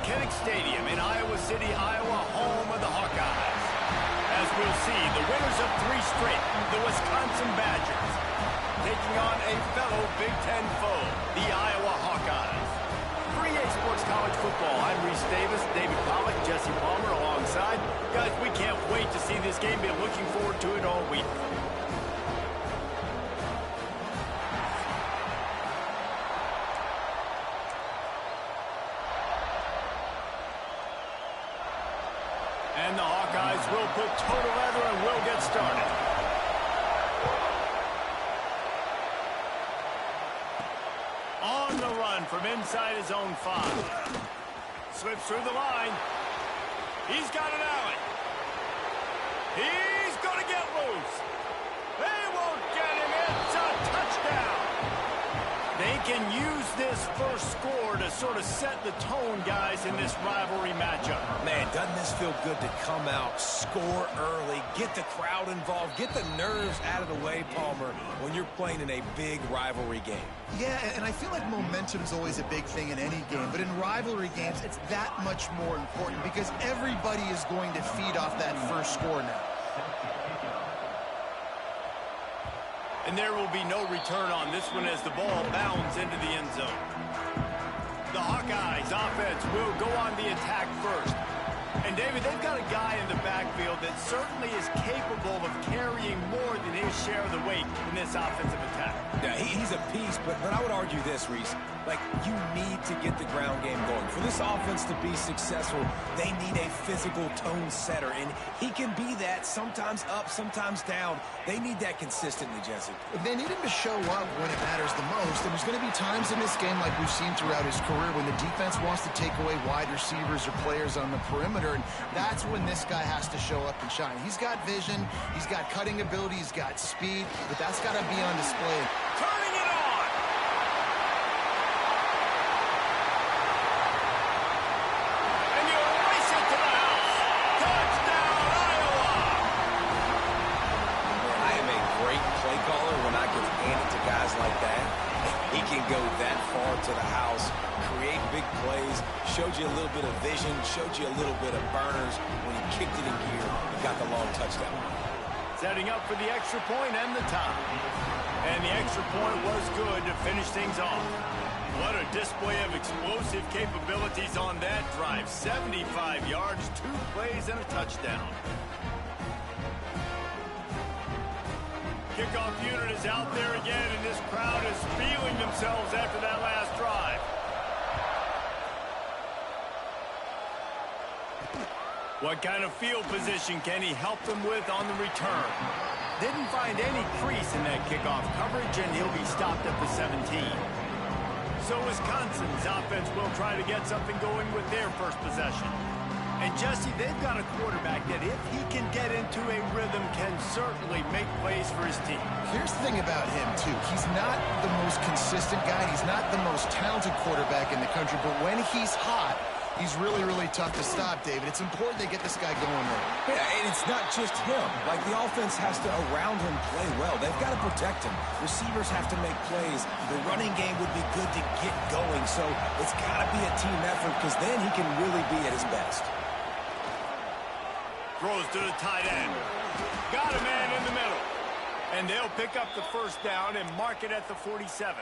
Kinnick Stadium in Iowa City, Iowa, home of the Hawkeyes. As we'll see, the winners of 3 straight, the Wisconsin Badgers, taking on a fellow Big Ten foe, the Iowa Hawkeyes. For EA Sports College Football, I'm Reese Davis, David Pollack, Jesse Palmer alongside. Guys, we can't wait to see this game. Been looking forward to it all week. And the Hawkeyes will put toe to leather and will get started. On the run from inside his own 5. Slips through the line. He's got an alley. He's going to get loose. They won't get him. It's a touchdown. They can use this first score to sort of set the tone, guys, in this rivalry matchup. Man, doesn't this feel good to come out, score early, get the crowd involved, get the nerves out of the way, Palmer, when you're playing in a big rivalry game. Yeah, and I feel like momentum's always a big thing in any game, but in rivalry games, it's that much more important because everybody is going to feed off that first score now. And there will be no return on this one as the ball bounds into the end zone. The Hawkeyes offense will go on the attack first. And David, they've got a guy in the backfield that certainly is capable of carrying more than his share of the weight in this offensive attack. Yeah, he's a piece, but I would argue this, Reese. Like, you need to get the ground game going. For this offense to be successful, they need a physical tone setter, and he can be that, sometimes up, sometimes down. They need that consistently, Jesse. They need him to show up when it matters the most, and there's going to be times in this game like we've seen throughout his career when the defense wants to take away wide receivers or players on the perimeter, and that's when this guy has to show up and shine. He's got vision, he's got cutting ability, he's got speed, but that's got to be on display. Turning it on! And you race it to the house! Touchdown, Iowa! I am a great play caller when I can hand it to guys like that. He can go that far to the house, create big plays, showed you a little bit of vision, showed you a little bit of burners. When he kicked it in gear, he got the long touchdown. Setting up for the extra point and the tie. And the extra point was good to finish things off. What a display of explosive capabilities on that drive. 75 yards, 2 plays, and a touchdown. Kickoff unit is out there again, and this crowd is feeling themselves after that last drive. What kind of field position can he help them with on the return? Didn't find any crease in that kickoff coverage, and he'll be stopped at the 17. So Wisconsin's offense will try to get something going with their first possession. And Jesse, they've got a quarterback that if he can get into a rhythm can certainly make plays for his team. Here's the thing about him, too. He's not the most consistent guy. He's not the most talented quarterback in the country, but when he's hot, he's really, really tough to stop, David. It's important they get this guy going there. Yeah, and it's not just him. Like, the offense has to, around him, play well. They've got to protect him. Receivers have to make plays. The running game would be good to get going. So it's got to be a team effort because then he can really be at his best. Throws to the tight end. Got a man in the middle. And they'll pick up the first down and mark it at the 47.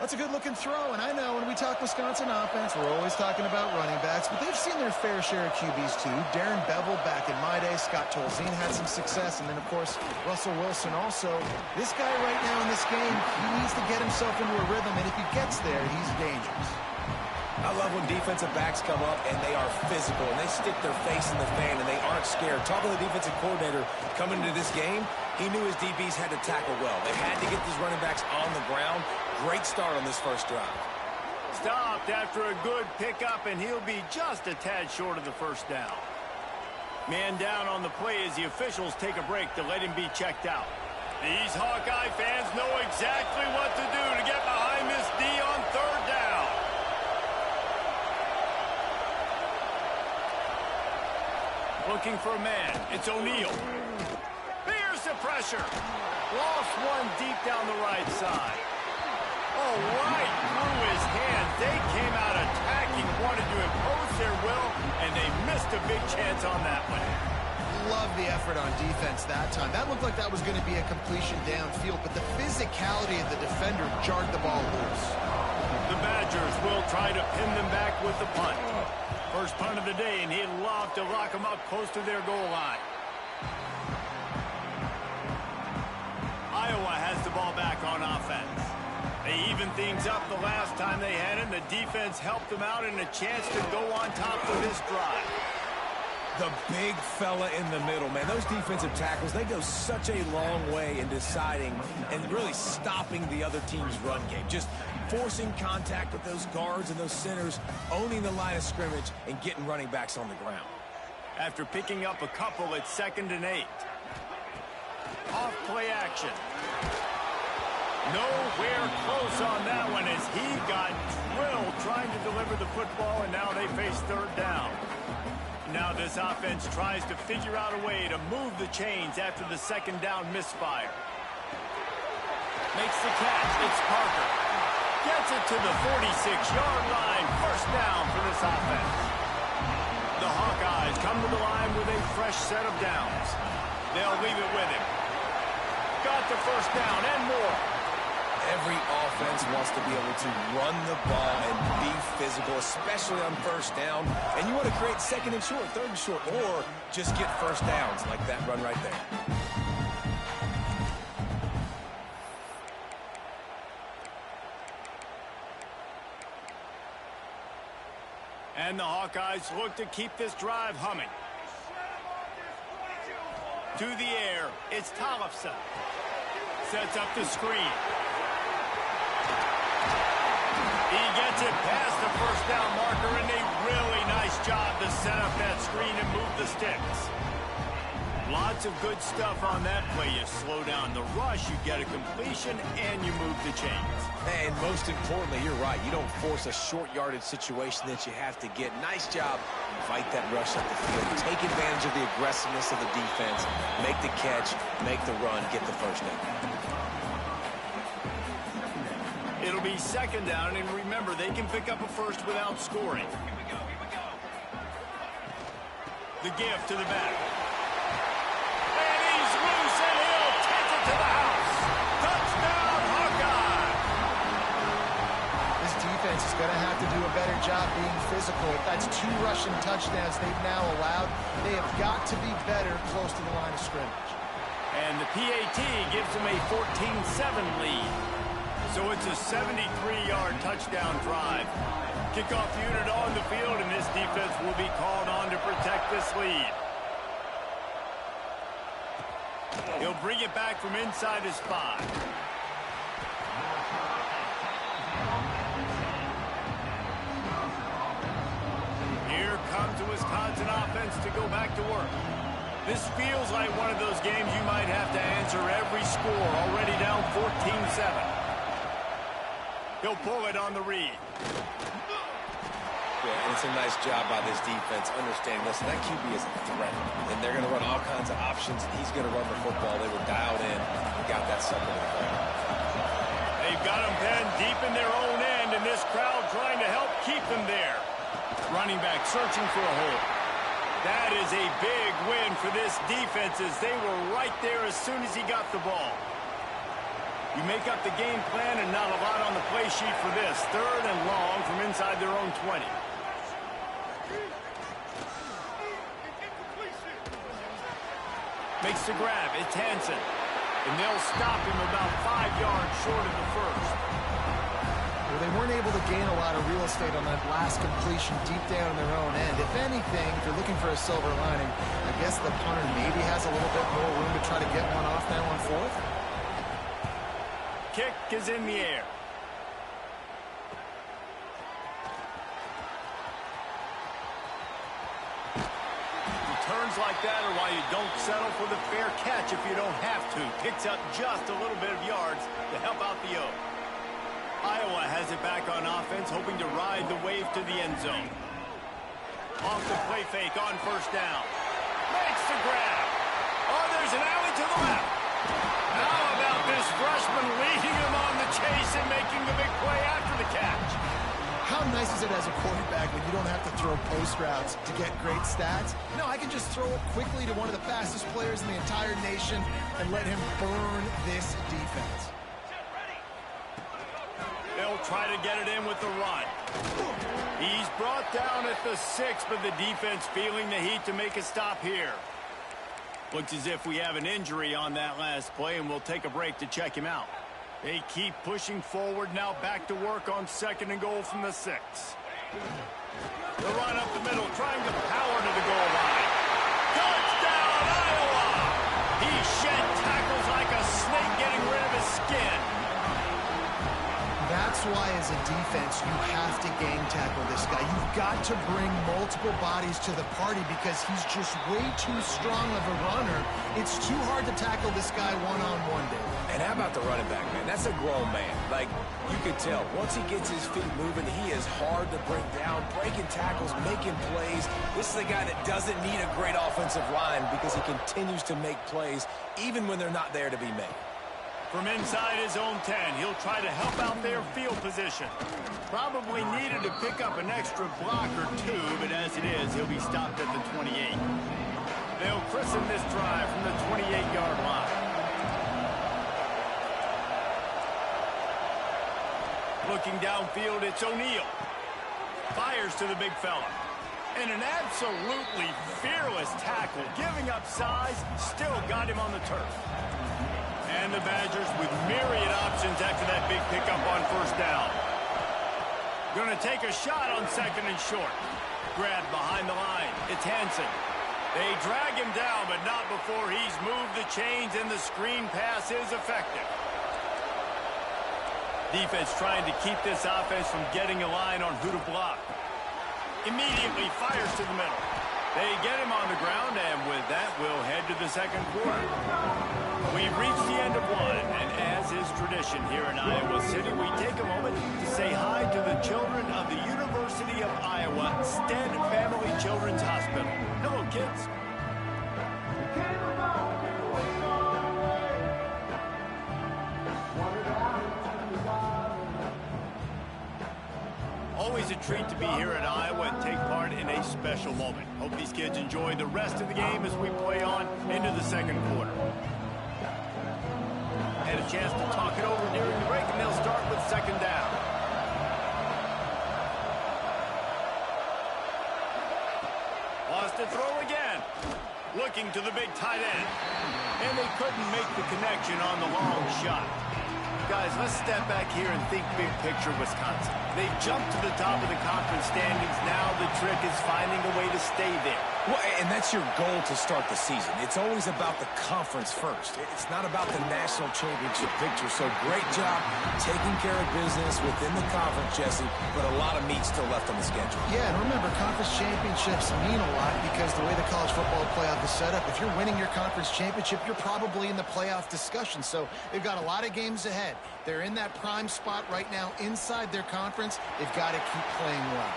That's a good-looking throw, and I know when we talk Wisconsin offense, we're always talking about running backs, but they've seen their fair share of QBs, too. Darren Bevel back in my day, Scott Tolzien had some success, and then, of course, Russell Wilson also. This guy right now in this game, he needs to get himself into a rhythm, and if he gets there, he's dangerous. I love when defensive backs come up and they are physical and they stick their face in the fan and they aren't scared. Talking to the defensive coordinator coming into this game, he knew his DBs had to tackle well. They had to get these running backs on the ground. Great start on this first drive. Stopped after a good pickup, and he'll be just a tad short of the first down. Man down on the play as the officials take a break to let him be checked out. These Hawkeye fans know exactly what to do to get behind this D on third down. Looking for a man. It's O'Neal. Here's the pressure. Lost one deep down the right side. Oh, right through his hands. They came out attacking, wanted to impose their will, and they missed a big chance on that one. Love the effort on defense that time. That looked like that was going to be a completion downfield, but the physicality of the defender jarred the ball loose. The Badgers will try to pin them back with the punt. First punt of the day, and he'd love to lock them up close to their goal line. Iowa has the ball back on offense. They evened things up the last time they had it. The defense helped them out and a chance to go on top of this drive. The big fella in the middle, man. Those defensive tackles, they go such a long way in deciding and really stopping the other team's run game. Just forcing contact with those guards and those centers, owning the line of scrimmage, and getting running backs on the ground. After picking up a couple, it's 2nd and 8. Off play action. Nowhere close on that one as he got drilled trying to deliver the football, and now they face 3rd down. Now this offense tries to figure out a way to move the chains after the 2nd down misfire. Makes the catch. It's Parker. Gets it to the 46-yard line. 1st down for this offense. The Hawkeyes come to the line with a fresh set of downs. They'll leave it with him. Got the 1st down and more. Every offense wants to be able to run the ball and be physical, especially on 1st down. And you want to create 2nd and short, 3rd and short, or just get 1st downs like that run right there. And the Hawkeyes look to keep this drive humming. To the air, it's Tollefson. Sets up the screen. He gets it past the 1st down marker, and a really nice job to set up that screen and move the sticks. Lots of good stuff on that play. You slow down the rush, you get a completion, and you move the chains. And most importantly, you're right. You don't force a short yardage situation that you have to get. Nice job. Fight that rush up the field. Take advantage of the aggressiveness of the defense. Make the catch, make the run, get the 1st down. It'll be 2nd down, and remember, they can pick up a 1st without scoring. The gift to the back. And he's loose, and he'll take it to the house. Touchdown, Hawkeye! This defense is going to have to do a better job being physical. That's 2 rushing touchdowns they've now allowed. They have got to be better close to the line of scrimmage. And the PAT gives them a 14-7 lead. So it's a 73-yard touchdown drive. Kickoff unit on the field, and this defense will be called on to protect this lead. He'll bring it back from inside his 5. Here comes the Wisconsin offense to go back to work. This feels like one of those games you might have to answer every score, already down 14-7. He'll pull it on the read. Yeah, and it's a nice job by this defense. Understand, listen, that QB is a threat. And they're going to run all kinds of options, and he's going to run the football. They were dialed in and got that sucker to the ball. They've got him pinned deep in their own end, and this crowd trying to help keep them there. Running back searching for a hole. That is a big win for this defense as they were right there as soon as he got the ball. You make up the game plan and not a lot on the play sheet for this. 3rd and long from inside their own 20. Makes the grab. It's Hansen. And they'll stop him about 5 yards short of the 1st. Well, they weren't able to gain a lot of real estate on that last completion deep down in their own end. If anything, if you're looking for a silver lining, I guess the punter maybe has a little bit more room to try to get one off now on 4th. Kick is in the air. Returns like that are why you don't settle for the fair catch if you don't have to. Picks up just a little bit of yards to help out the O. Iowa has it back on offense, hoping to ride the wave to the end zone. Off the play fake on 1st down. Makes the grab. Oh, there's an alley to the left. How about this freshman leading him on the chase and making the big How nice is it as a quarterback when you don't have to throw post routes to get great stats? No, I can just throw it quickly to one of the fastest players in the entire nation and let him burn this defense. They'll try to get it in with the run. He's brought down at the 6, but the defense feeling the heat to make a stop here. Looks as if we have an injury on that last play, and we'll take a break to check him out. They keep pushing forward, now back to work on 2nd and goal from the 6. The run up the middle, trying to power to the goal line. Touchdown, Iowa! He shed tackles like a snake getting rid of his skin. That's why, as a defense, you have to gang tackle this guy. You've got to bring multiple bodies to the party because he's just way too strong of a runner. It's too hard to tackle this guy one-on-one, Dave. And how about the running back, man? That's a grown man. Like, you can tell. Once he gets his feet moving, he is hard to bring down, breaking tackles, making plays. This is a guy that doesn't need a great offensive line because he continues to make plays even when they're not there to be made. From inside his own 10, he'll try to help out their field position. Probably needed to pick up an extra block or 2, but as it is, he'll be stopped at the 28. They'll christen this drive from the 28-yard line. Looking downfield, it's O'Neal. Fires to the big fella. And an absolutely fearless tackle, giving up size, still got him on the turf. And the Badgers with myriad options after that big pickup on 1st down. Going to take a shot on 2nd and short. Grabbed behind the line. It's Hansen. They drag him down, but not before he's moved the chains and the screen pass is effective. Defense trying to keep this offense from getting a line on who to block. Immediately fires to the middle. They get him on the ground, and with that, we'll head to the 2nd quarter. We've reached the end of one, and as is tradition here in Iowa City, we take a moment to say hi to the children of the University of Iowa Stead Family Children's Hospital. Hello, kids. Always a treat to be here at Iowa and take part in a special moment. Hope these kids enjoy the rest of the game as we play on into the 2nd quarter. Had a chance to talk it over during the break, and they'll start with 2nd down. Lost a throw again. Looking to the big tight end. And they couldn't make the connection on the long shot. Guys, let's step back here and think big picture Wisconsin. They've jumped to the top of the conference standings. Now the trick is finding a way to stay there. Well, and that's your goal to start the season. It's always about the conference first. It's not about the national championship picture. So great job taking care of business within the conference, Jesse, but a lot of meat still left on the schedule. Yeah, and remember, conference championships mean a lot because the way the college football playoff is set up, if you're winning your conference championship, you're probably in the playoff discussion. So they've got a lot of games ahead. They're in that prime spot right now inside their conference. They've got to keep playing well.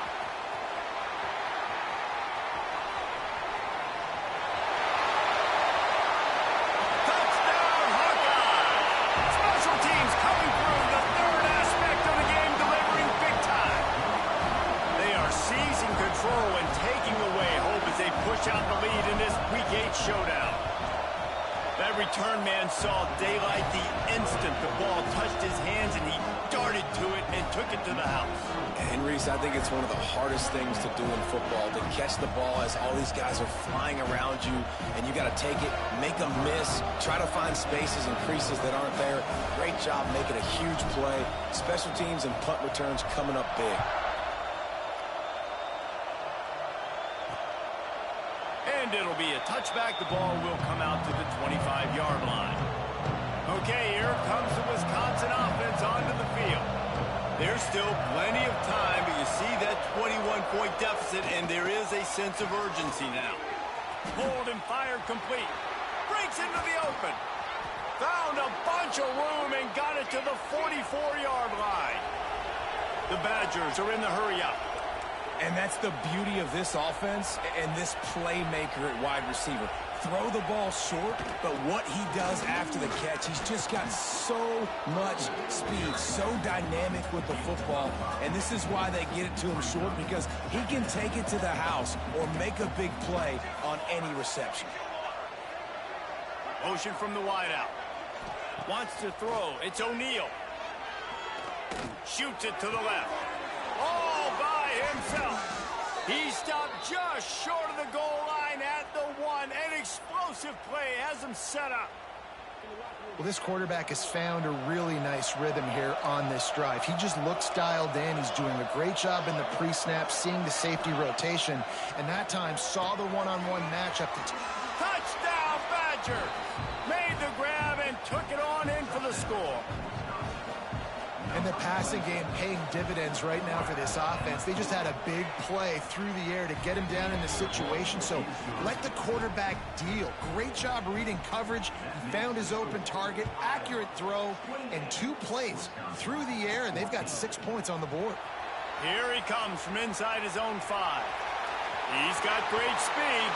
Out the lead in this Week 8 showdown. That return man saw daylight the instant the ball touched his hands, and he darted to it and took it to the house. And Reese, I think it's one of the hardest things to do in football, to catch the ball as all these guys are flying around you, and you got to take it, make them miss, try to find spaces and creases that aren't there. Great job making a huge play. Special teams and punt returns coming up big. And it'll be a touchback. The ball will come out to the 25-yard line. Okay, here comes the Wisconsin offense onto the field. There's still plenty of time, but you see that 21-point deficit, and there is a sense of urgency now. Pulled and fired complete. Breaks into the open. Found a bunch of room and got it to the 44-yard line. The Badgers are in the hurry up. And that's the beauty of this offense and this playmaker at wide receiver. Throw the ball short, but what he does after the catch, he's just got so much speed, so dynamic with the football, and this is why they get it to him short, because he can take it to the house or make a big play on any reception. Motion from the wideout. Wants to throw. It's O'Neal. Shoots it to the left. All by himself. He stopped just short of the goal line at the 1. An explosive play has him set up. Well, this quarterback has found a really nice rhythm here on this drive. He just looks dialed in. He's doing a great job in the pre-snap, seeing the safety rotation, and that time saw the one-on-one matchup. Touchdown, Badgers! Made the grab and took it on in for the score. And the passing game paying dividends right now for this offense. They just had a big play through the air to get him down in the situation. So let the quarterback deal. Great job reading coverage. He found his open target, accurate throw, and 2 plays through the air, and they've got 6 points on the board. Here he comes from inside his own 5. He's got great speed,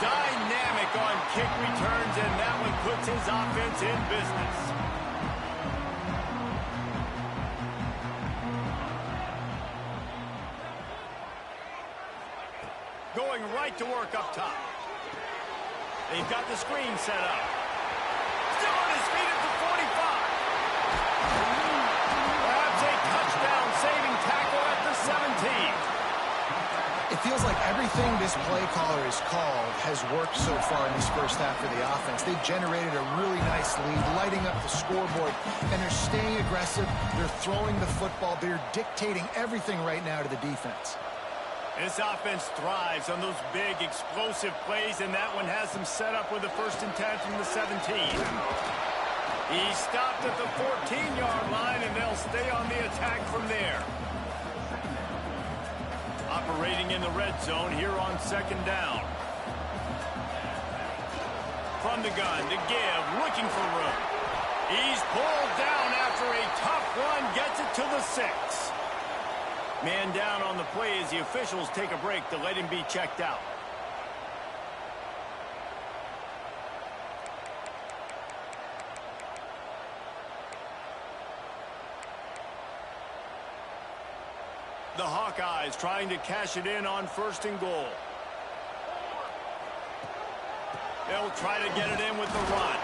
dynamic on kick returns, and that one puts his offense in business. Going right to work up top. They've got the screen set up. Still on his feet at the 45. Perhaps a touchdown-saving tackle at the 17. It feels like everything this play caller has called has worked so far in this first half for the offense. They've generated a really nice lead, lighting up the scoreboard, and they're staying aggressive. They're throwing the football. They're dictating everything right now to the defense. This offense thrives on those big, explosive plays, and that one has them set up with a 1st and 10 from the 17. He stopped at the 14-yard line, and they'll stay on the attack from there. Operating in the red zone here on 2nd down. From the gun to give, looking for room. He's pulled down after a tough run, gets it to the 6. Man down on the play as the officials take a break to let him be checked out. The Hawkeyes trying to cash it in on 1st and goal. They'll try to get it in with the run.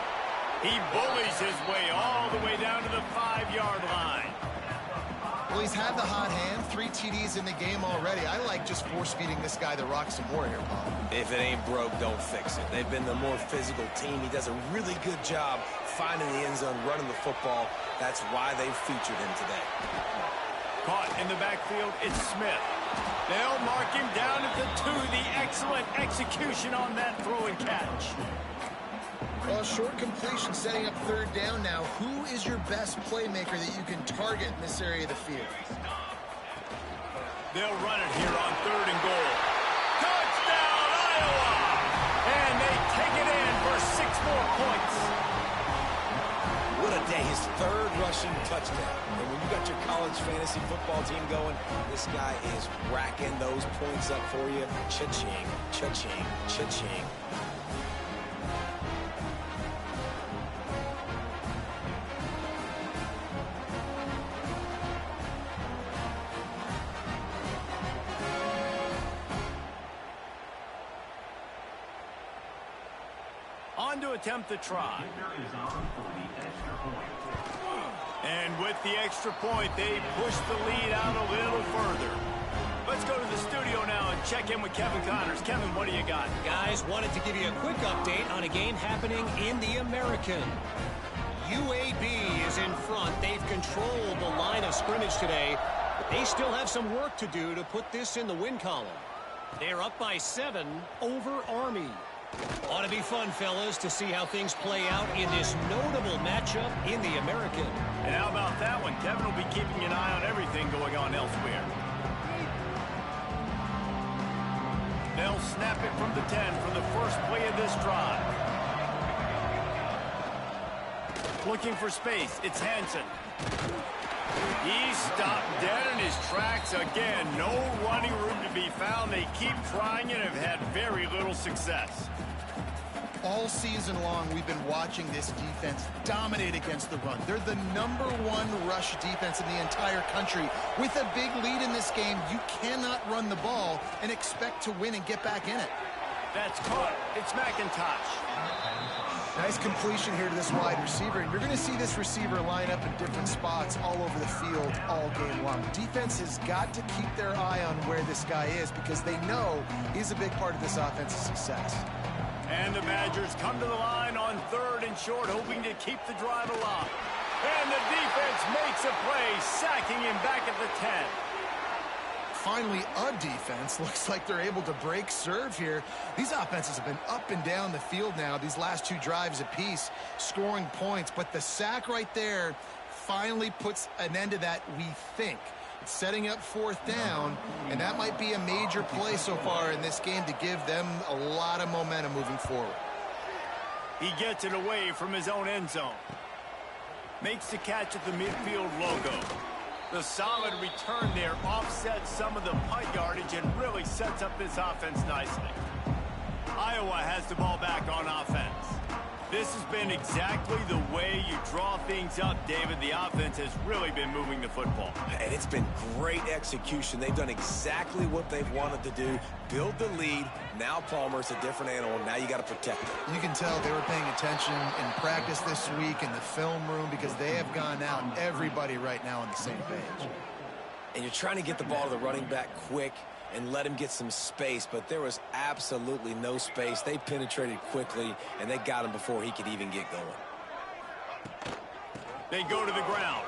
He bullies his way all the way down to the 5-yard line. Well, he's had the hot hand, 3 TDs in the game already. I like just force-feeding this guy the rock some more here, Paul. If it ain't broke, don't fix it. They've been the more physical team. He does a really good job finding the end zone, running the football. That's why they featured him today. Caught in the backfield, it's Smith. They'll mark him down at the 2. The excellent execution on that throw and catch. Well, short completion setting up 3rd down now. Who is your best playmaker that you can target in this area of the field? They'll run it here on 3rd and goal. Touchdown, Iowa! And they take it in for 6 more points. What a day. His 3rd rushing touchdown. And when you got your college fantasy football team going, this guy is racking those points up for you. Cha-ching, cha-ching, cha-ching. On to attempt the try. And with the extra point, they push the lead out a little further. Let's go to the studio now and check in with Kevin Connors. Kevin, what do you got? Guys, wanted to give you a quick update on a game happening in the American. UAB is in front. They've controlled the line of scrimmage today, but they still have some work to do to put this in the win column. They're up by 7 over Army. Ought to be fun, fellas, to see how things play out in this notable matchup in the American. And how about that one? Kevin will be keeping an eye on everything going on elsewhere. They'll snap it from the 10 for the first play of this drive. Looking for space. It's Hansen. He stopped dead in his tracks again. No running room to be found. They keep trying and have had very little success. All season long, we've been watching this defense dominate against the run. They're the #1 rush defense in the entire country. With a big lead in this game, you cannot run the ball and expect to win and get back in it. That's caught. It's McIntosh. Nice completion here to this wide receiver, and you're going to see this receiver line up in different spots all over the field all game long. Defense has got to keep their eye on where this guy is because they know he's a big part of this offense's success. And the Badgers come to the line on 3rd and short, hoping to keep the drive alive. And the defense makes a play, sacking him back at the 10. Finally, a defense. Looks like they're able to break serve here. These offenses have been up and down the field now, these last 2 drives apiece, scoring points. But the sack right there finally puts an end to that, we think. It's setting up 4th down, and that might be a major play so far in this game to give them a lot of momentum moving forward. He gets it away from his own end zone. Makes the catch at the midfield logo. The solid return there offsets some of the punt yardage and really sets up this offense nicely. Iowa has the ball back on offense. This has been exactly the way you draw things up, David. The offense has really been moving the football. And it's been great execution. They've done exactly what they've wanted to do. Build the lead. Now Palmer's a different animal. Now you got to protect him. You can tell they were paying attention in practice this week in the film room because they have gone out and everybody right now on the same page. And you're trying to get the ball to the running back quick and let him get some space, but there was absolutely no space. They penetrated quickly, and they got him before he could even get going. They go to the ground.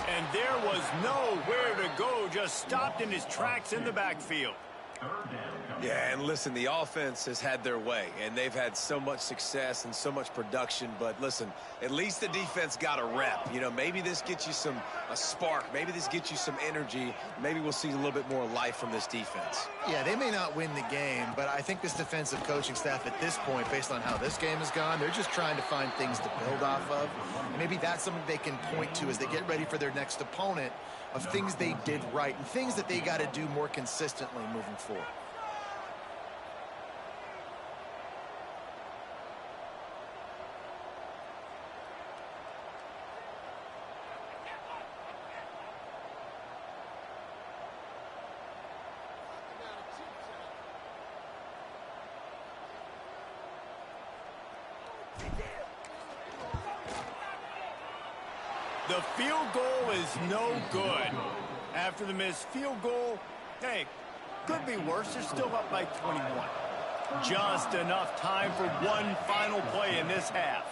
And there was nowhere to go, just stopped in his tracks in the backfield. Yeah, and listen, the offense has had their way, and they've had so much success and so much production. But listen, at least the defense got a rep. You know, maybe this gets you a spark. Maybe this gets you some energy. Maybe we'll see a little bit more life from this defense. Yeah, they may not win the game, but I think this defensive coaching staff at this point, based on how this game has gone, they're just trying to find things to build off of. And maybe that's something they can point to as they get ready for their next opponent of things they did right and things that they got to do more consistently moving forward. The field goal is no good. After the missed field goal, hey, could be worse. They're still up by 21. Just enough time for one final play in this half.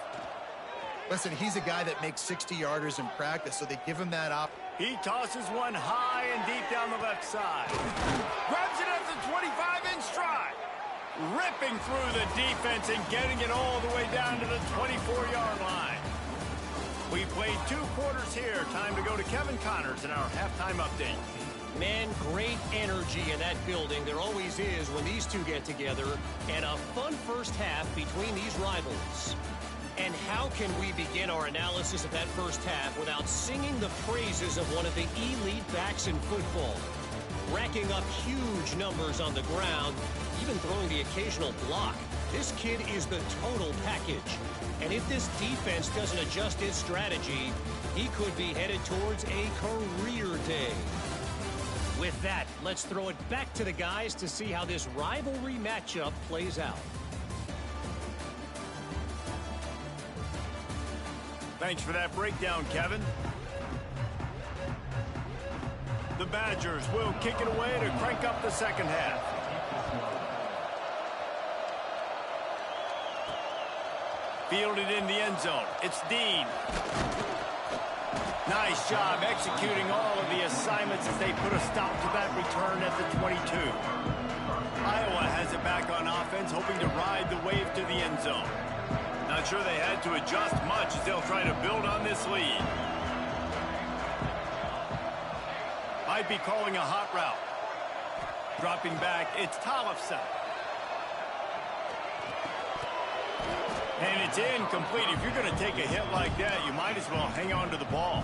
Listen, he's a guy that makes 60-yarders in practice, so they give him that op. He tosses one high and deep down the left side. Grabs it at the 25 in stride. Ripping through the defense and getting it all the way down to the 24-yard line. We played 2 quarters here. Time to go to Kevin Connors in our halftime update. Man, great energy in that building. There always is when these two get together. And a fun first half between these rivals. And how can we begin our analysis of that first half without singing the praises of one of the elite backs in football? Racking up huge numbers on the ground, even throwing the occasional block. This kid is the total package. And if this defense doesn't adjust its strategy, he could be headed towards a career day. With that, let's throw it back to the guys to see how this rivalry matchup plays out. Thanks for that breakdown, Kevin. The Badgers will kick it away to crank up the second half. Fielded in the end zone. It's Dean. Nice job executing all of the assignments as they put a stop to that return at the 22. Iowa has it back on offense, hoping to ride the wave to the end zone. Not sure they had to adjust much as they'll try to build on this lead. Might be calling a hot route. Dropping back, it's Tollefson. And it's incomplete. If you're going to take a hit like that, you might as well hang on to the ball.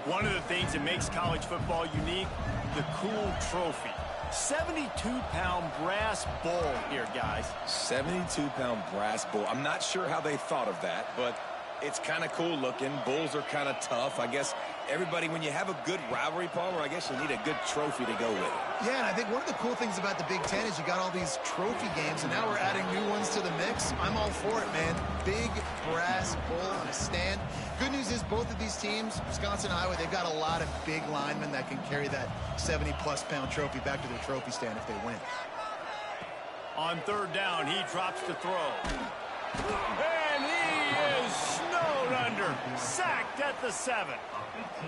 One of the things that makes college football unique, the cool trophy. 72-pound brass bull here, guys. 72-pound brass bull. I'm not sure how they thought of that, but it's kind of cool looking. Bulls are kind of tough. I guess everybody, when you have a good rivalry, Palmer, I guess you need a good trophy to go with it. Yeah, and I think one of the cool things about the Big Ten is you got all these trophy games, and now we're adding new ones to the mix. I'm all for it, man. Big brass bull on a stand. Good news is both of these teams, Wisconsin and Iowa, they've got a lot of big linemen that can carry that 70-plus pound trophy back to their trophy stand if they win. On third down, he drops to throw. And he is snowed under. Sacked at the 7.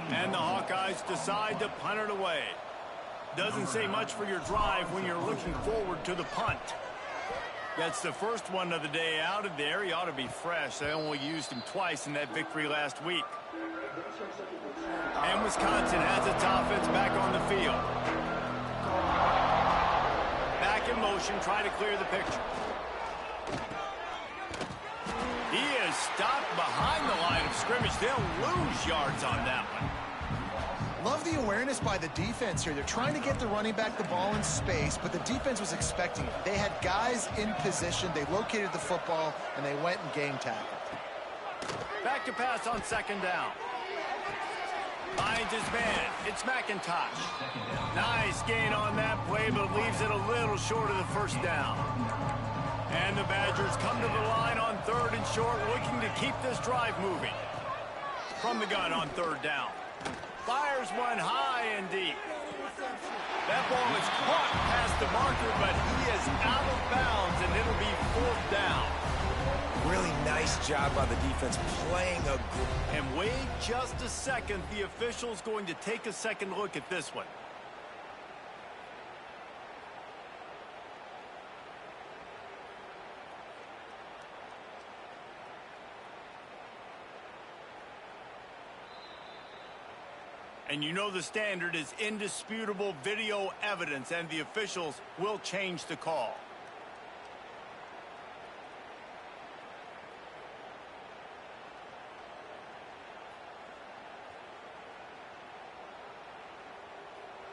And the Hawkeyes decide to punt it away. Doesn't say much for your drive when you're looking forward to the punt. That's the first one of the day out of there. He ought to be fresh. They only used him twice in that victory last week. And Wisconsin has its offense back on the field. Back in motion, trying to clear the picture. He is stopped behind the line of scrimmage. They'll lose yards on that one. Love the awareness by the defense here. They're trying to get the running back the ball in space, but the defense was expecting it. They had guys in position. They located the football, and they went and game tackled. Back to pass on second down. Finds his man. It's McIntosh. Nice gain on that play, but leaves it a little short of the first down. And the Badgers come to the line on third and short, looking to keep this drive moving. From the gun on third down. Fires one high and deep. That ball is caught past the marker, but he is out of bounds, and it'll be fourth down. Really nice job by the defense playing a... And wait just a second. The official's going to take a second look at this one. And you know the standard is indisputable video evidence, and the officials will change the call.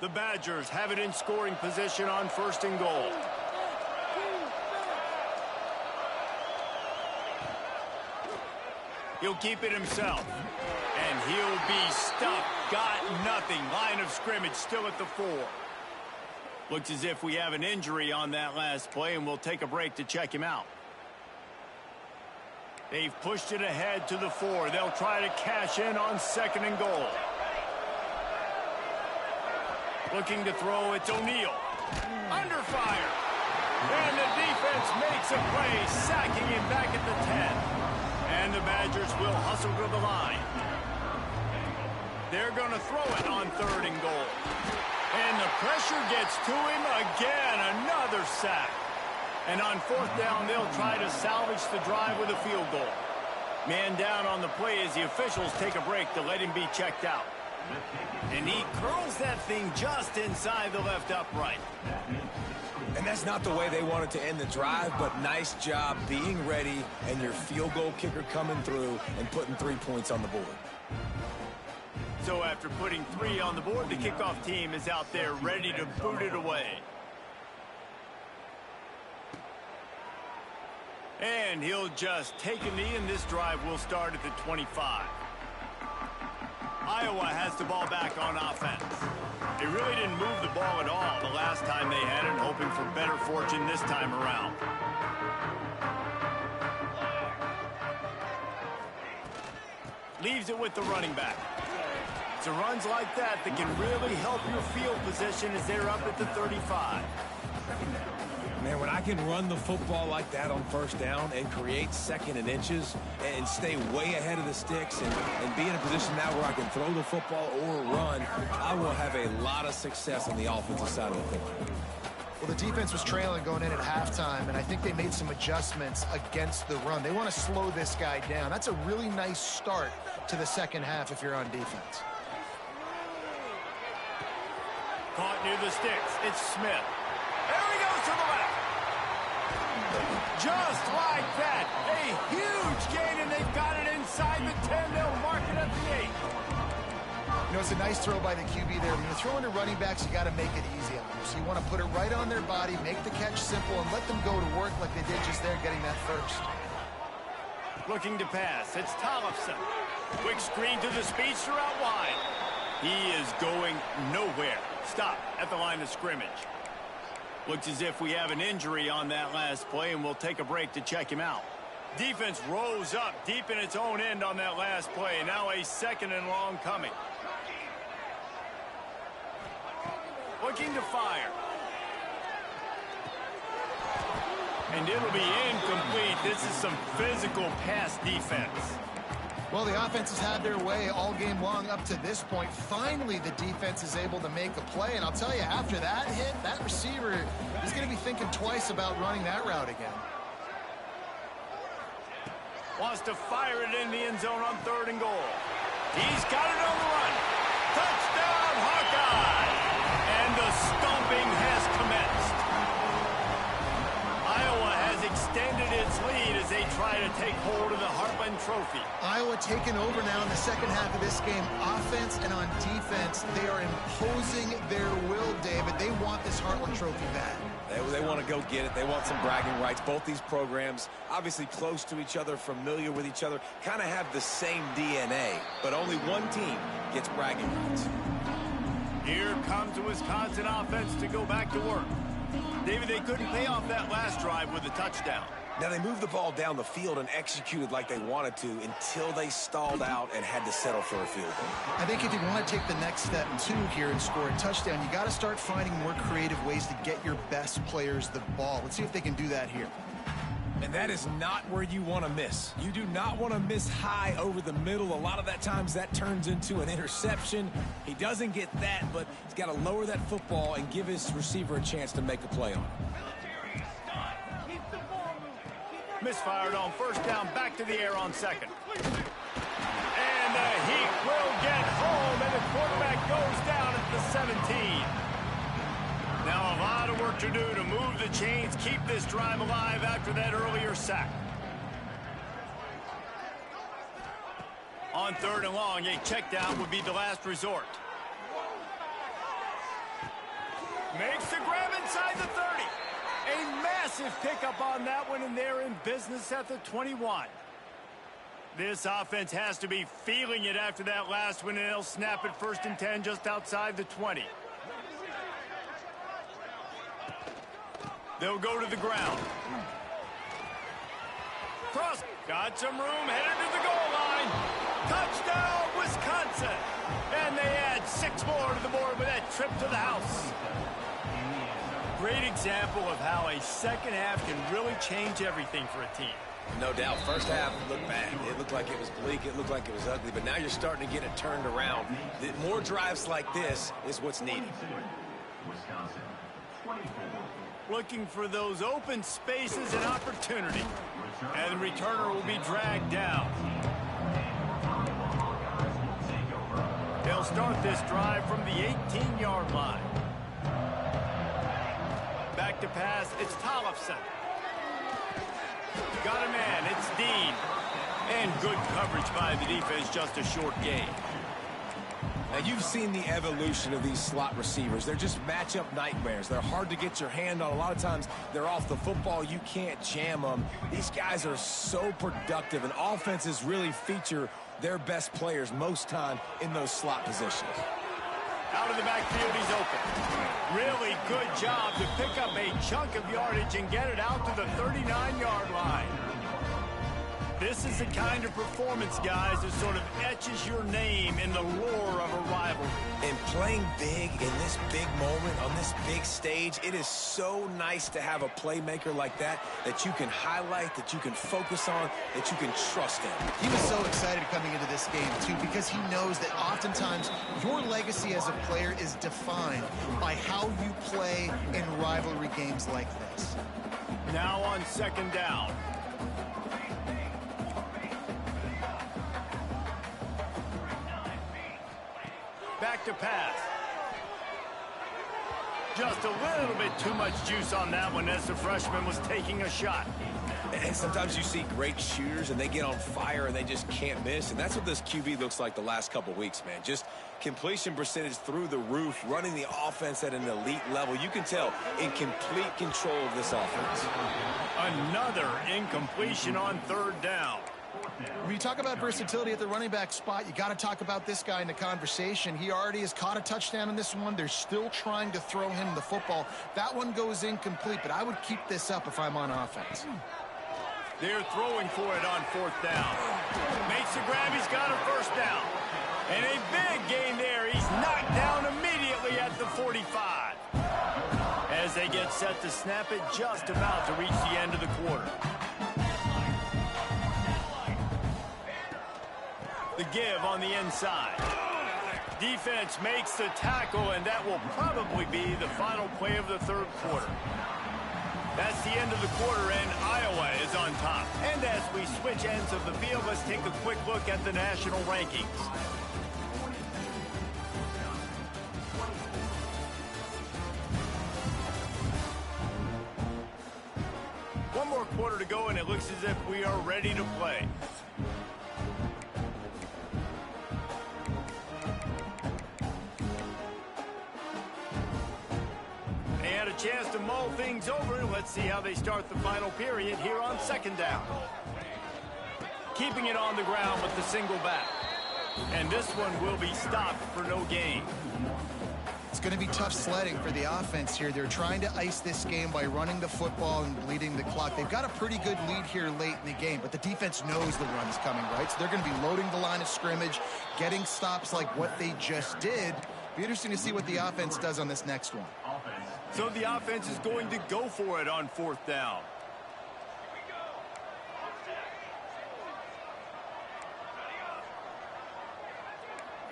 The Badgers have it in scoring position on first and goal. He'll keep it himself. And he'll be stuffed. Got nothing. Line of scrimmage still at the 4. Looks as if we have an injury on that last play, and we'll take a break to check him out. They've pushed it ahead to the 4. They'll try to cash in on second and goal. Looking to throw, it's O'Neal. Under fire. And the defense makes a play, sacking him back at the 10. And the Badgers will hustle to the line. They're going to throw it on third and goal. And the pressure gets to him again. Another sack. And on fourth down, they'll try to salvage the drive with a field goal. Man down on the play as the officials take a break to let him be checked out. And he curls that thing just inside the left upright. And that's not the way they wanted to end the drive, but nice job being ready and your field goal kicker coming through and putting 3 points on the board. So after putting 3 on the board, the kickoff team is out there ready to boot it away. And he'll just take a knee, and this drive will start at the 25. Iowa has the ball back on offense. They really didn't move the ball at all the last time they had it, hoping for better fortune this time around. Leaves it with the running back. It's a runs like that that can really help your field position as they're up at the 35. Man, when I can run the football like that on first down and create second and inches and stay way ahead of the sticks and be in a position now where I can throw the football or run, I will have a lot of success on the offensive side of the ball. Well, the defense was trailing going in at halftime, and I think they made some adjustments against the run. They want to slow this guy down. That's a really nice start to the second half if you're on defense. Caught near the sticks. It's Smith. There he goes to the left. Just like that. A huge gain, and they've got it inside the 10. They'll mark it at the 8. You know, it's a nice throw by the QB there. When you're throwing to running backs, you got to make it easy on them. So you want to put it right on their body, make the catch simple, and let them go to work like they did just there, getting that first. Looking to pass. It's Tollefson. Quick screen to the speedster out wide. He is going nowhere. Stop at the line of scrimmage. Looks as if we have an injury on that last play, and we'll take a break to check him out. Defense rose up deep in its own end on that last play. Now a second and long coming. Looking to fire. And it'll be incomplete. This is some physical pass defense. Well, the offense has had their way all game long up to this point. Finally, the defense is able to make a play. And I'll tell you, after that hit, that receiver is going to be thinking twice about running that route again. Wants to fire it in the end zone on 3rd and goal. He's got it on the run. Touchdown, Hawkeye! And the stomping has commenced. Iowa has extended its lead as they try to take hold of the Heartland Trophy. Iowa taking over now in the second half of this game. Offense and on defense, they are imposing their will, David. They want this Heartland Trophy back. They want to go get it. They want some bragging rights. Both these programs, obviously close to each other, familiar with each other, kind of have the same DNA, but only one team gets bragging rights. Here comes the Wisconsin offense to go back to work. David, they couldn't pay off that last drive with a touchdown. Now, they moved the ball down the field and executed like they wanted to until they stalled out and had to settle for a field goal. I think if you want to take the next step, too, here and score a touchdown, you got to start finding more creative ways to get your best players the ball. Let's see if they can do that here. And that is not where you want to miss. You do not want to miss high over the middle. A lot of that times that turns into an interception. He doesn't get that, but he's got to lower that football and give his receiver a chance to make a play on it. Misfired on 1st down, back to the air on 2nd. And the Heat will get home, and the quarterback goes down at the 17. Now a lot of work to do to move the chains, keep this drive alive after that earlier sack. On 3rd and long, a check down would be the last resort. Makes the grab inside the 30. A massive pickup on that one, and they're in business at the 21. This offense has to be feeling it after that last one, and they'll snap it 1st and 10 just outside the 20. They'll go to the ground. Cross. Got some room, headed to the goal line. Touchdown, Wisconsin. And they add 6 more to the board with that trip to the house. Great example of how a second half can really change everything for a team. No doubt. First half looked bad. It looked like it was bleak. It looked like it was ugly. But now you're starting to get it turned around. More drives like this is what's needed. Looking for those open spaces and opportunity. And the returner will be dragged down. They'll start this drive from the 18-yard line. Back to pass, it's Tollefson. Got a man, it's Dean. And good coverage by the defense, just a short gain. Now, you've seen the evolution of these slot receivers. They're just matchup nightmares. They're hard to get your hand on. A lot of times, they're off the football. You can't jam them. These guys are so productive, and offenses really feature their best players most time in those slot positions. Out of the backfield, he's open. Really good job to pick up a chunk of yardage and get it out to the 39-yard line. This is the kind of performance, guys, that sort of etches your name in the roar of a rivalry. And playing big in this big moment, on this big stage, it is so nice to have a playmaker like that you can highlight, that you can focus on, that you can trust in. He was so excited coming into this game, too, because he knows that oftentimes your legacy as a player is defined by how you play in rivalry games like this. Now on 2nd down. Back to pass. Just a little bit too much juice on that one as the freshman was taking a shot. And sometimes you see great shooters, and they get on fire, and they just can't miss. And that's what this QB looks like the last couple weeks, man. Just completion percentage through the roof, running the offense at an elite level. You can tell in complete control of this offense. Another incompletion on third down. When you talk about versatility at the running back spot, you got to talk about this guy in the conversation. He already has caught a touchdown in this one. They're still trying to throw him the football. That one goes incomplete, but I would keep this up if I'm on offense. They're throwing for it on fourth down. Makes the grab. He's got a first down. And a big gain there. He's knocked down immediately at the 45. As they get set to snap it, just about to reach the end of the quarter. The give on the inside. Defense makes the tackle, and that will probably be the final play of the third quarter. That's the end of the quarter, and Iowa is on top. And as we switch ends of the field, let's take a quick look at the national rankings. One more quarter to go, and it looks as if we are ready to play. Chance to mull things over. Let's see how they start the final period here on second down. Keeping it on the ground with the single back. And this one will be stopped for no gain. It's going to be tough sledding for the offense here. They're trying to ice this game by running the football and bleeding the clock. They've got a pretty good lead here late in the game, but the defense knows the run's coming, right? So they're going to be loading the line of scrimmage, getting stops like what they just did. Be interesting to see what the offense does on this next one. So the offense is going to go for it on fourth down.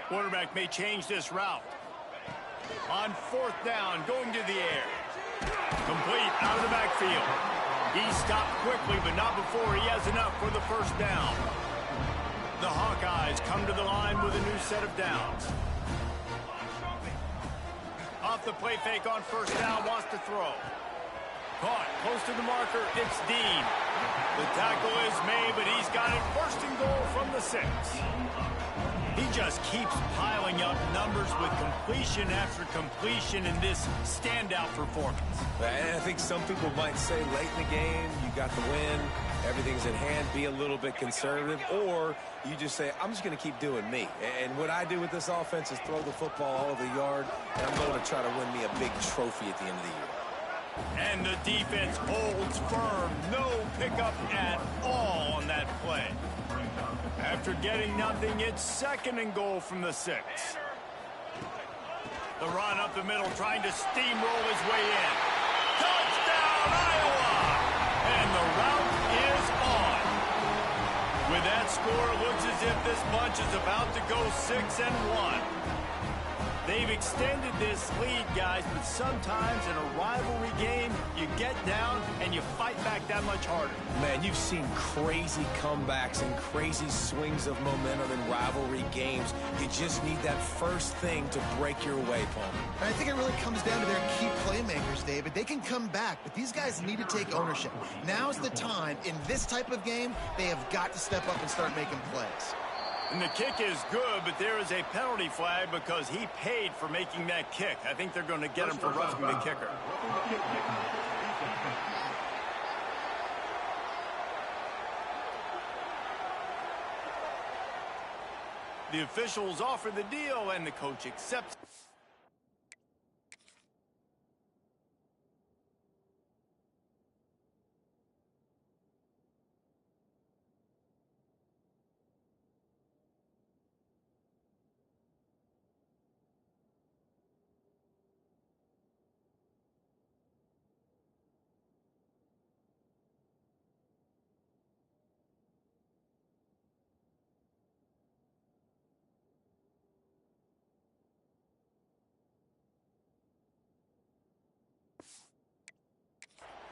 Quarterback may change this route. On fourth down, going to the air. Complete out of the backfield. He stopped quickly, but not before he has enough for the first down. The Hawkeyes come to the line with a new set of downs. Off the play fake on first down, wants to throw. Caught close to the marker, it's Dean. The tackle is made, but he's got it first and goal from the 6. He just keeps piling up numbers with completion after completion in this standout performance. And I think some people might say late in the game, you got the win, everything's at hand, be a little bit conservative, or you just say, I'm just going to keep doing me. And what I do with this offense is throw the football all over the yard, and I'm going to try to win me a big trophy at the end of the year. And the defense holds firm. No pickup at all on that play. After getting nothing, it's second and goal from the 6. The run up the middle, trying to steamroll his way in. Touchdown, Iowa! And the route is on. With that score, it looks as if this bunch is about to go 6-1. They've extended this lead, guys, but sometimes in a rivalry game, you get down and you fight back that much harder. Man, you've seen crazy comebacks and crazy swings of momentum in rivalry games. You just need that first thing to break your way, Paul. I think it really comes down to their key playmakers, David. They can come back, but these guys need to take ownership. Now's the time. In this type of game, they have got to step up and start making plays. And the kick is good, but there is a penalty flag because he paid for making that kick. I think they're going to get him for roughing the kicker. The officials offer the deal, and the coach accepts.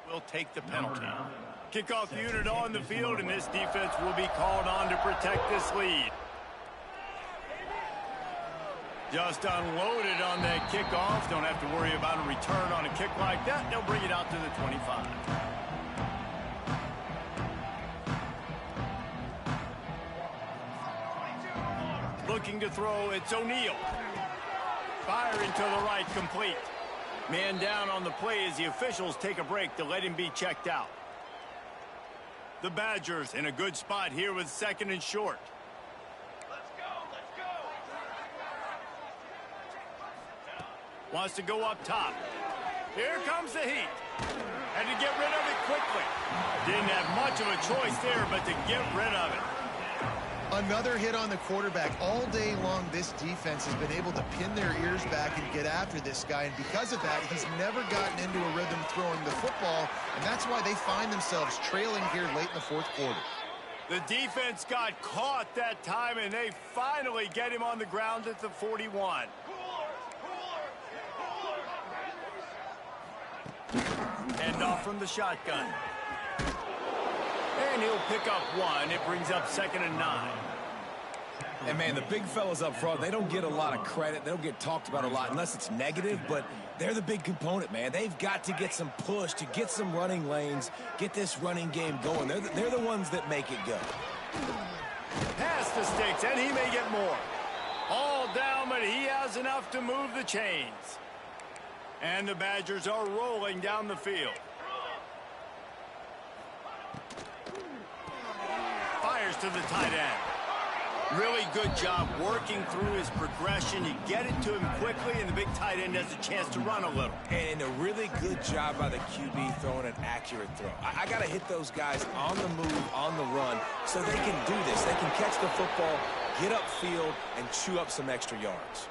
Will take the penalty. Kickoff unit on the field, and this defense will be called on to protect this lead. Just unloaded on that kickoff. Don't have to worry about a return on a kick like that. They'll bring it out to the 25. looking to throw. It's O'Neal. Firing to the right, complete. Man down on the play as the officials take a break to let him be checked out. The Badgers in a good spot here with 2nd and short. Let's go. Wants to go up top. Here comes the heat. And to get rid of it quickly. Didn't have much of a choice there, but to get rid of it. Another hit on the quarterback. All day long, this defense has been able to pin their ears back and get after this guy. And because of that, he's never gotten into a rhythm throwing the football. And that's why they find themselves trailing here late in the 4th quarter. The defense got caught that time, and they finally get him on the ground at the 41. Hand off from the shotgun. And he'll pick up 1. It brings up 2nd and 9. And, man, the big fellas up front, they don't get a lot of credit. They don't get talked about a lot unless it's negative, but they're the big component, man. They've got to get some push, to get some running lanes, get this running game going. They're the ones that make it go. Pass the sticks, and he may get more. All down, but he has enough to move the chains. And the Badgers are rolling down the field. Fires to the tight end. Really good job working through his progression. You get it to him quickly, and the big tight end has a chance to run a little. And a really good job by the QB throwing an accurate throw. I got to hit those guys on the move, on the run, so they can do this. They can catch the football, get upfield, and chew up some extra yards.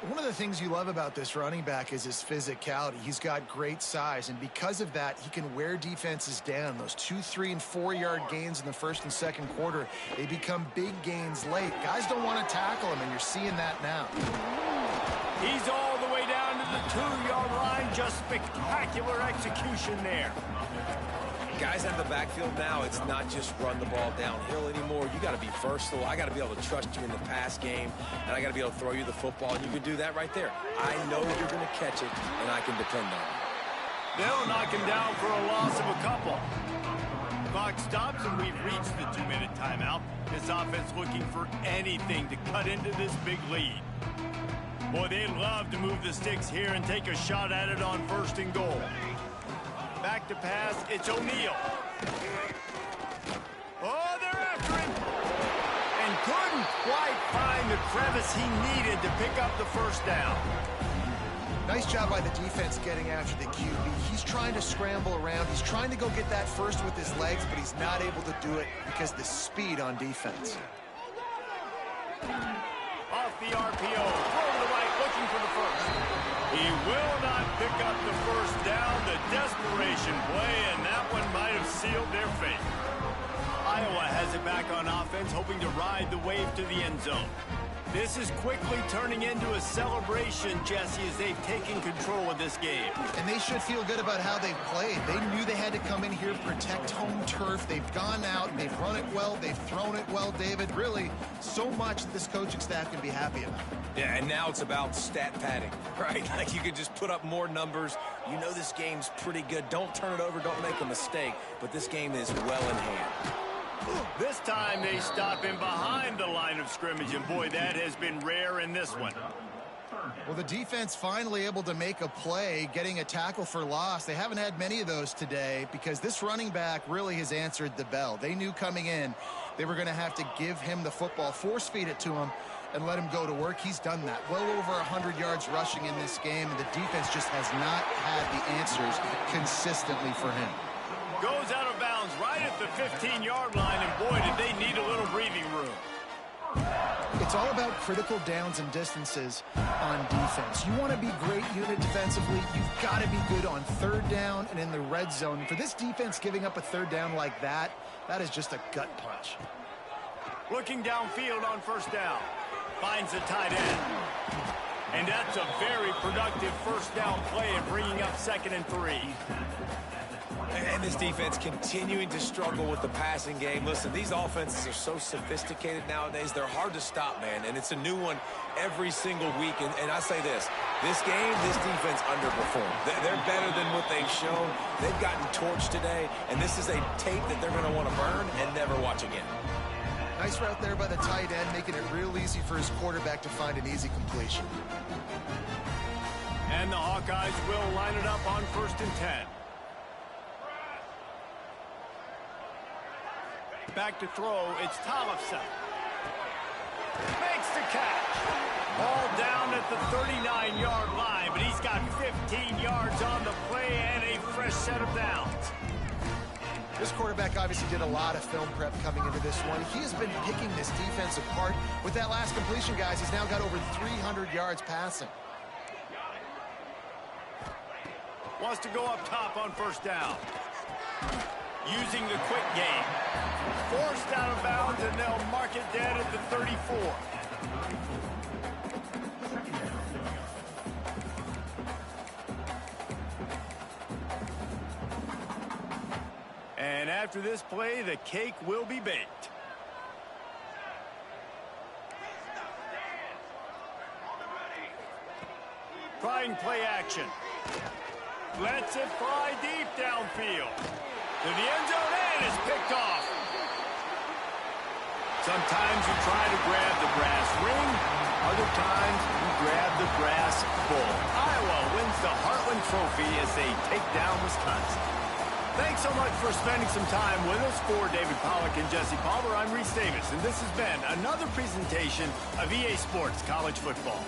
One of the things you love about this running back is his physicality. He's got great size, and because of that, he can wear defenses down. Those 2-, 3-, and 4-yard gains in the 1st and 2nd quarter, they become big gains late. Guys don't want to tackle him, and you're seeing that now. He's all the way down to the 2-yard line. Just spectacular execution there. Guys out of the backfield now, it's not just run the ball downhill anymore. You got to be versatile. I got to be able to trust you in the pass game, and I got to be able to throw you the football, and you can do that right there. I know you're going to catch it, and I can depend on it. They'll knock him down for a loss of a couple. Clock stops, and we've reached the 2-minute timeout. This offense looking for anything to cut into this big lead. Boy, they love to move the sticks here and take a shot at it on 1st and goal. Back to pass, it's O'Neal. Oh, they're after him. And couldn't quite find the crevice he needed to pick up the 1st down. Nice job by the defense getting after the QB. He's trying to scramble around. He's trying to go get that first with his legs, but he's not able to do it because of the speed on defense. Off the RPO, throw to the right, looking for the 1st. He will not pick up the 1st down. The desperation play, and that one might have sealed their fate. Iowa has it back on offense, hoping to ride the wave to the end zone. This is quickly turning into a celebration, Jesse, as they've taken control of this game. And they should feel good about how they've played. They knew they had to come in here, protect home turf. They've gone out, they've run it well, they've thrown it well, David. Really, so much that this coaching staff can be happy about. Yeah, and now it's about stat padding, right? Like you could just put up more numbers. You know this game's pretty good. Don't turn it over, don't make a mistake. But this game is well in hand. This time they stop him behind the line of scrimmage, and boy, that has been rare in this one. Well, the defense finally able to make a play, getting a tackle for loss. They haven't had many of those today because this running back really has answered the bell. They knew coming in they were going to have to give him the football, force feed it to him, and let him go to work. He's done that. Well over 100 yards rushing in this game, and the defense just has not had the answers consistently for him. Goes out of bounds right at the 15-yard line, and boy, did they need a little breathing room. It's all about critical downs and distances on defense. You want to be great unit defensively, you've got to be good on 3rd down and in the red zone. For this defense giving up a 3rd down like that, that is just a gut punch. Looking downfield on 1st down. Finds the tight end. And that's a very productive 1st down play and bringing up 2nd and 3. And this defense continuing to struggle with the passing game. Listen, these offenses are so sophisticated nowadays. They're hard to stop, man. And it's a new one every single week. And I say this game, this defense underperformed. They're better than what they've shown. They've gotten torched today. And this is a tape that they're going to want to burn and never watch again. Nice route there by the tight end, making it real easy for his quarterback to find an easy completion. And the Hawkeyes will line it up on 1st and 10. Back to throw, it's Tollefson. Makes the catch. Ball down at the 39-yard line, but he's got 15 yards on the play and a fresh set of downs. This quarterback obviously did a lot of film prep coming into this one. He has been picking this defense apart. With that last completion, guys, he's now got over 300 yards passing. Wants to go up top on 1st down. Using the quick game. Forced out of bounds, and they'll mark it dead at the 34. And after this play, the cake will be baked. Trying play action. Lets it fly deep downfield. To the end zone, and is picked off. Sometimes you try to grab the brass ring. Other times you grab the brass bull. Iowa wins the Heartland Trophy as they take down Wisconsin. Thanks so much for spending some time with us. For David Pollack and Jesse Palmer, I'm Reese Davis, and this has been another presentation of EA Sports College Football.